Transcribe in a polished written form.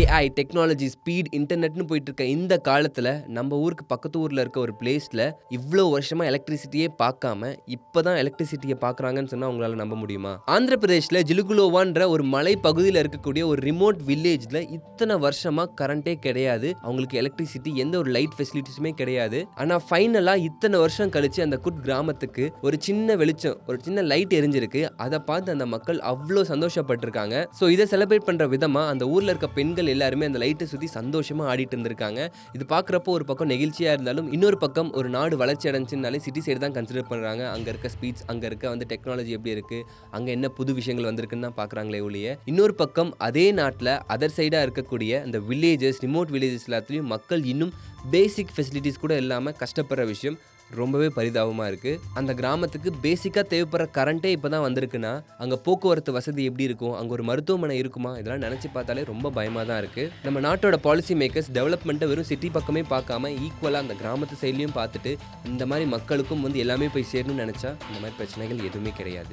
AI technology speed இன்டர்நெட்னு போயிட்டு இருக்க இந்த காலத்தில் நம்ம ஊருக்கு பக்கத்து ஊரில் இருக்க ஒரு பிளேஸில் இவ்வளோ வருஷமாக எலக்ட்ரிசிட்டியே பார்க்காம இப்போ தான் எலக்ட்ரிசிட்டியை பார்க்குறாங்கன்னு சொன்னால் உங்களால் நம்ப முடியுமா? ஆந்திர பிரதேஷில் ஜிலுகுலோவான்ற ஒரு மலை பகுதியில் இருக்கக்கூடிய ஒரு ரிமோட் வில்லேஜில் இத்தனை வருஷமாக கரண்ட்டே கிடையாது. அவங்களுக்கு எலக்ட்ரிசிட்டி எந்த ஒரு லைட் ஃபெசிலிட்டிஸுமே கிடையாது. ஆனால் ஃபைனலாக இத்தனை வருஷம் கழிச்சு அந்த குட் கிராமத்துக்கு ஒரு சின்ன வெளிச்சம், ஒரு சின்ன லைட் எரிஞ்சிருக்கு. அதை பார்த்து அந்த மக்கள் அவ்வளோ சந்தோஷப்பட்டிருக்காங்க. ஸோ இதை செலிப்ரேட் பண்ணுற விதமாக அந்த ஊரில் இருக்க பெண்கள் எல்லாருமே அந்த லைட்டை சுற்றி சந்தோஷமாக ஆடிட்டு இருந்திருக்காங்க. இது பார்க்குறப்போ ஒரு பக்கம் நெகிழ்ச்சியாக இருந்தாலும் இன்னொரு பக்கம் ஒரு நாடு வளர்ச்சி அடைஞ்சுனாலே சிட்டி சைடு தான் கன்சிடர் பண்ணுறாங்க. அங்கே இருக்க ஸ்பீட்ஸ், அங்கே இருக்க டெக்னாலஜி எப்படி இருக்குது, அங்கே என்ன புது விஷயங்கள் வந்திருக்குன்னு தான் பார்க்குறாங்களே ஒழிய, இன்னொரு பக்கம் அதே நாட்டில் அதர் சைடாக இருக்கக்கூடிய அந்த வில்லேஜஸ், ரிமோட் வில்லேஜஸ் எல்லாத்துலேயும் மக்கள் இன்னும் பேசிக் ஃபெசிலிட்டிஸ் கூட இல்லாமல் கஷ்டப்படுற விஷயம் ரொம்பவே பரிதாபமாக இருக்குது. அந்த கிராமத்துக்கு பேசிக்காக தேவைப்படுற கரண்ட்டே இப்போ தான் வந்திருக்குன்னா அங்கே போக்குவரத்து வசதி எப்படி இருக்கும், அங்கே ஒரு மருத்துவமனை இருக்குமா, இதெல்லாம் நினச்சி பார்த்தாலே ரொம்ப பயமாக தான் இருக்குது. நம்ம நாட்டோட பாலிசி மேக்கர்ஸ் டெவலப்மெண்ட்டை வெறும் சிட்டி பக்கமே பார்க்காம ஈக்குவலாக அந்த கிராமத்து சைட்லையும் பார்த்துட்டு இந்த மாதிரி மக்களுக்கும் எல்லாமே போய் சேரணும்னு நினச்சா இந்த மாதிரி பிரச்சனைகள் எதுவுமே கிடையாது.